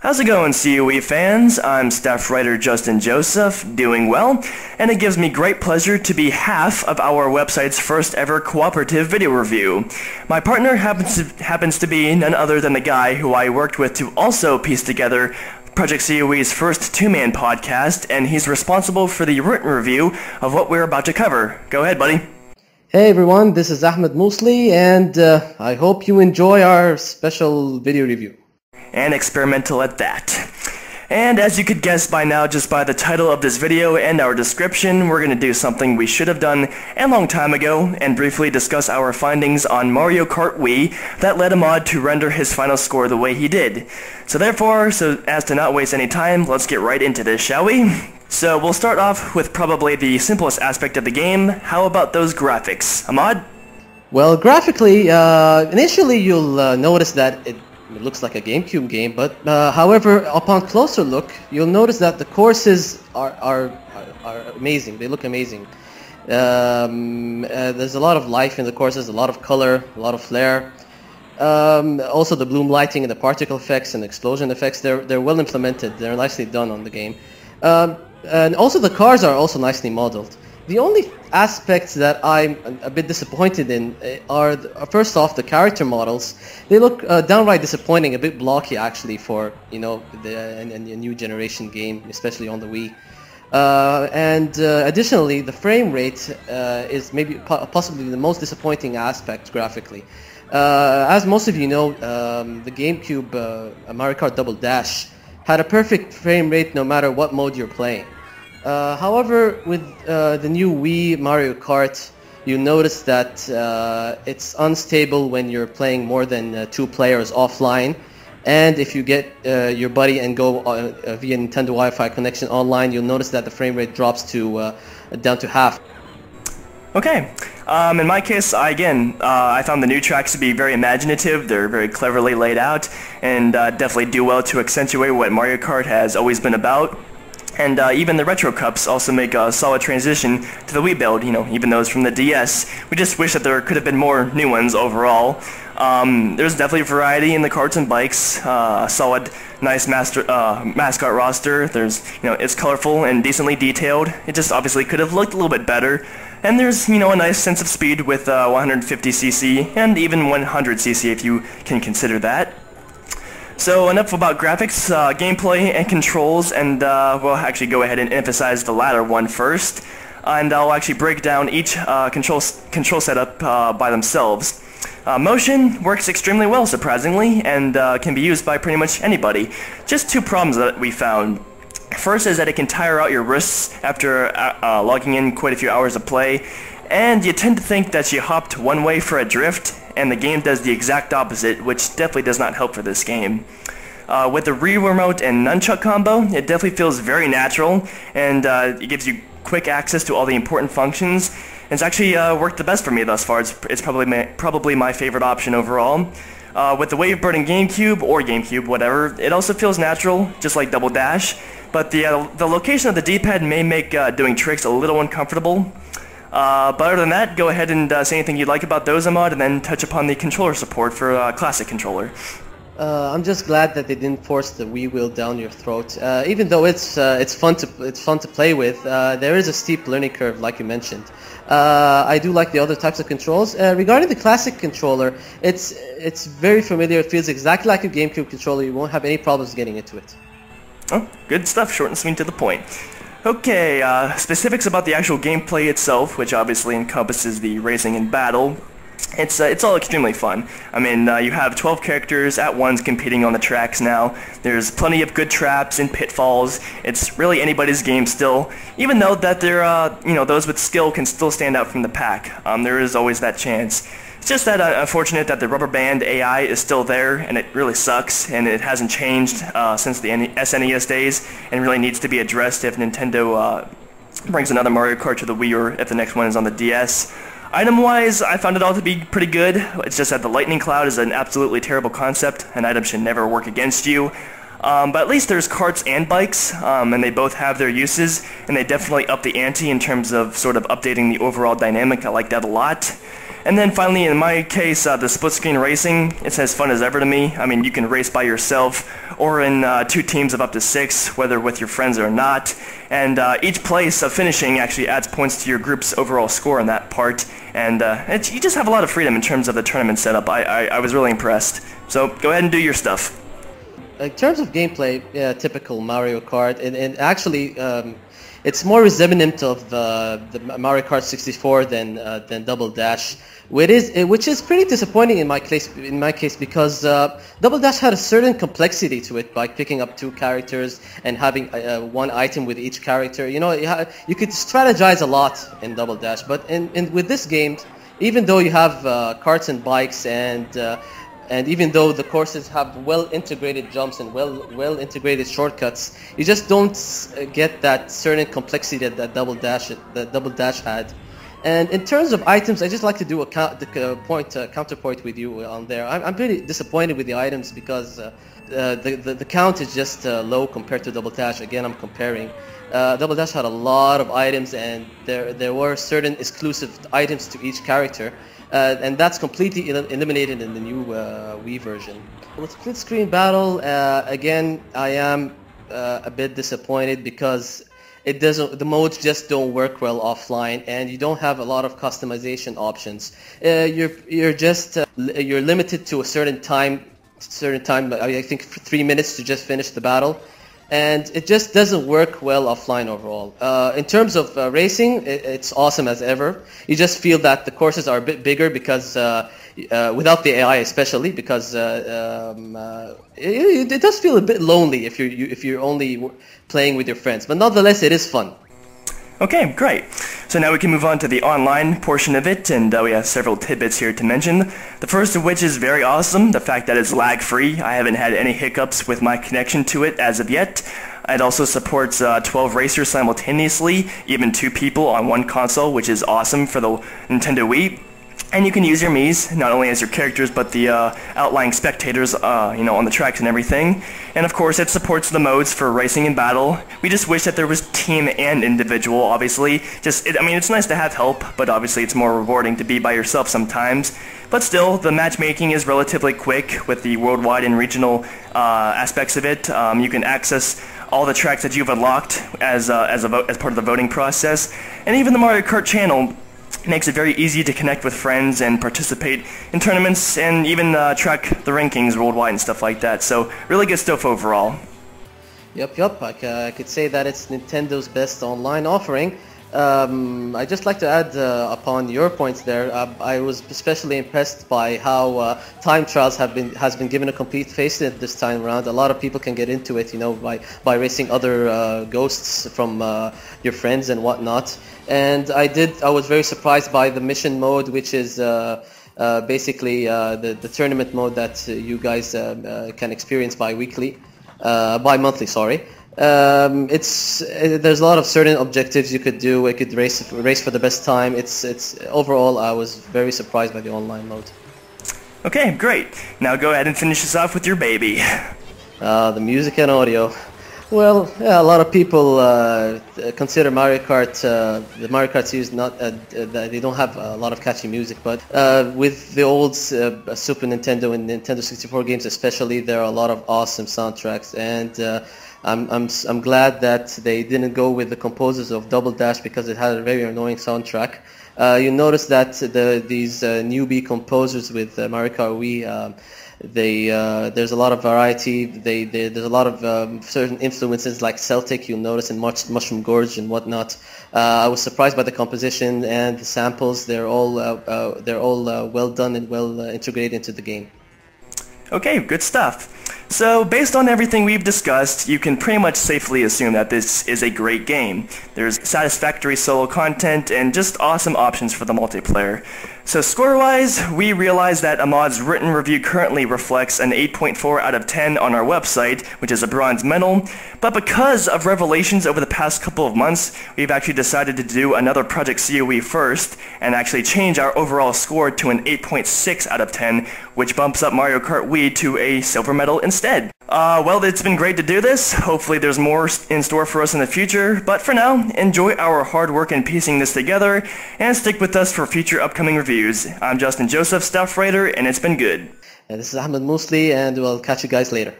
How's it going, COE fans? I'm staff writer Justin Joseph, doing well, and it gives me great pleasure to be half of our website's first ever cooperative video review. My partner happens to be none other than the guy who I worked with to also piece together Project COE's first two-man podcast, and he's responsible for the written review of what we're about to cover. Go ahead, buddy. Hey everyone, this is Ahmad Mosly, and I hope you enjoy our special video review. And experimental at that. And as you could guess by now just by the title of this video and our description, we're going to do something we should have done a long time ago and briefly discuss our findings on Mario Kart Wii that led Ahmad to render his final score the way he did. So therefore, so as to not waste any time, let's get right into this, shall we? So we'll start off with probably the simplest aspect of the game. How about those graphics? Ahmad? Well, graphically, initially you'll notice that it looks like a GameCube game, but however, upon closer look, you'll notice that the courses are amazing. They look amazing. There's a lot of life in the courses, a lot of color, a lot of flair. Also the bloom lighting and the particle effects and explosion effects, they're well implemented. They're nicely done on the game. And also the cars are also nicely modeled. The only aspects that I'm a bit disappointed in are, first off, the character models. They look downright disappointing, a bit blocky actually for, you know, a new generation game, especially on the Wii. And additionally, the frame rate is maybe possibly the most disappointing aspect graphically. As most of you know, the GameCube Mario Kart Double Dash had a perfect frame rate no matter what mode you're playing. However, with the new Wii Mario Kart, you notice that it's unstable when you're playing more than two players offline, and if you get your buddy and go via Nintendo Wi-Fi connection online, you'll notice that the frame rate drops to down to half. Okay. In my case, I found the new tracks to be very imaginative. They're very cleverly laid out, and definitely do well to accentuate what Mario Kart has always been about. And even the retro cups also make a solid transition to the Wii build, you know, even those from the DS. We just wish that there could have been more new ones overall. There's definitely variety in the karts and bikes, a solid, nice mascot roster. There's, you know, it's colorful and decently detailed. It just obviously could have looked a little bit better. And there's, you know, a nice sense of speed with 150cc and even 100cc if you can consider that. So enough about graphics, gameplay, and controls, and we'll actually go ahead and emphasize the latter one first. And I'll actually break down each control setup by themselves. Motion works extremely well, surprisingly, and can be used by pretty much anybody. Just two problems that we found. First is that it can tire out your wrists after logging in quite a few hours of play, and you tend to think that you hopped one way for a drift, and the game does the exact opposite, which definitely does not help for this game. With the Wii remote and nunchuck combo, it definitely feels very natural, and it gives you quick access to all the important functions. It's actually worked the best for me thus far. It's probably my favorite option overall. With the Wavebird and GameCube, whatever, it also feels natural, just like Double Dash, but the location of the D-pad may make doing tricks a little uncomfortable. But other than that, go ahead and say anything you'd like about those, Ahmad, and then touch upon the controller support for Classic Controller. I'm just glad that they didn't force the Wii wheel down your throat. Even though it's fun to play with, there is a steep learning curve, like you mentioned. I do like the other types of controls. Regarding the Classic Controller, it's very familiar. It feels exactly like a GameCube controller. You won't have any problems getting into it. Oh, good stuff. Short and sweet to the point. Okay, specifics about the actual gameplay itself, which obviously encompasses the racing and battle. It's all extremely fun. I mean, you have 12 characters at once competing on the tracks now. There's plenty of good traps and pitfalls. It's really anybody's game still, even though that you know, those with skill can still stand out from the pack. There is always that chance. It's just that unfortunate that the rubber band AI is still there, and it really sucks, and it hasn't changed since the SNES days, and really needs to be addressed if Nintendo brings another Mario Kart to the Wii or if the next one is on the DS. Item-wise, I found it all to be pretty good. It's just that the lightning cloud is an absolutely terrible concept. An item should never work against you. But at least there's karts and bikes, and they both have their uses, and they definitely up the ante in terms of sort of updating the overall dynamic. I like that a lot. And then finally, in my case, the split-screen racing, it's as fun as ever to me. I mean, you can race by yourself or in 2 teams of up to 6, whether with your friends or not. And each place of finishing actually adds points to your group's overall score in that part. And you just have a lot of freedom in terms of the tournament setup. I was really impressed. So go ahead and do your stuff. In terms of gameplay, yeah, typical Mario Kart, and actually it's more resemblant of the Mario Kart 64 than Double Dash, which is pretty disappointing in my case because Double Dash had a certain complexity to it by picking up 2 characters and having 1 item with each character. You know, you could strategize a lot in Double Dash, but with this game, even though you have carts and bikes and even though the courses have well-integrated jumps and well-integrated shortcuts, you just don't get that certain complexity that Double Dash had. And in terms of items, I just like to do a counterpoint with you on there. I'm pretty disappointed with the items because the count is just low compared to Double Dash. Again, I'm comparing. Double Dash had a lot of items, and there were certain exclusive items to each character. And that's completely eliminated in the new Wii version. With split screen battle, again, I am a bit disappointed because the modes just don't work well offline, and you don't have a lot of customization options. You're limited to a certain time. I think 3 minutes to just finish the battle. And it just doesn't work well offline overall. In terms of racing, it's awesome as ever. You just feel that the courses are a bit bigger because, without the AI especially, because it does feel a bit lonely if you're only playing with your friends. But nonetheless, it is fun. Okay, great. So now we can move on to the online portion of it, and we have several tidbits here to mention. The first of which is very awesome, the fact that it's lag-free. I haven't had any hiccups with my connection to it as of yet. It also supports 12 racers simultaneously, even 2 people on one console, which is awesome for the Nintendo Wii. And you can use your Miis, not only as your characters, but the outlying spectators, on the tracks and everything. And of course, it supports the modes for racing and battle. We just wish that there was team and individual, obviously. It's nice to have help, but obviously it's more rewarding to be by yourself sometimes. But still, the matchmaking is relatively quick with the worldwide and regional aspects of it. You can access all the tracks that you've unlocked as part of the voting process. And even the Mario Kart channel makes it very easy to connect with friends and participate in tournaments and even track the rankings worldwide and stuff like that. So really good stuff overall. Yep. I could say that it's Nintendo's best online offering. I'd just like to add upon your points there. I was especially impressed by how time trials has been given a complete facelift this time around. A lot of people can get into it, by racing other ghosts from your friends and whatnot. And I was very surprised by the mission mode, which is basically the tournament mode that you guys can experience bi-monthly, sorry. There's a lot of certain objectives you could do. I could race for the best time. It's overall, I was very surprised by the online mode. Okay, great. Now go ahead and finish us off with your baby. The music and audio. Well, yeah, a lot of people consider Mario Kart, the Mario Kart series, they don't have a lot of catchy music, but with the old Super Nintendo and Nintendo 64 games especially, there are a lot of awesome soundtracks, and I'm glad that they didn't go with the composers of Double Dash because it had a very annoying soundtrack. You notice that these newbie composers with Mario Kart Wii, there's a lot of variety. There's a lot of certain influences like Celtic. You'll notice in Mushroom Gorge and whatnot. I was surprised by the composition and the samples. They're all well done and well integrated into the game. Okay, good stuff. So, based on everything we've discussed, you can pretty much safely assume that this is a great game. There's satisfactory solo content and just awesome options for the multiplayer. So score-wise, we realize that Ahmad's written review currently reflects an 8.4 out of 10 on our website, which is a bronze medal, but because of revelations over the past couple of months, we've actually decided to do another Project COE first, and actually change our overall score to an 8.6 out of 10, which bumps up Mario Kart Wii to a silver medal instead. Well, it's been great to do this. Hopefully there's more in store for us in the future, but for now, enjoy our hard work in piecing this together, and stick with us for future upcoming reviews. reviews. I'm Justin Joseph, Stuff Writer, and it's been good. And this is Ahmad Mosly, and we'll catch you guys later.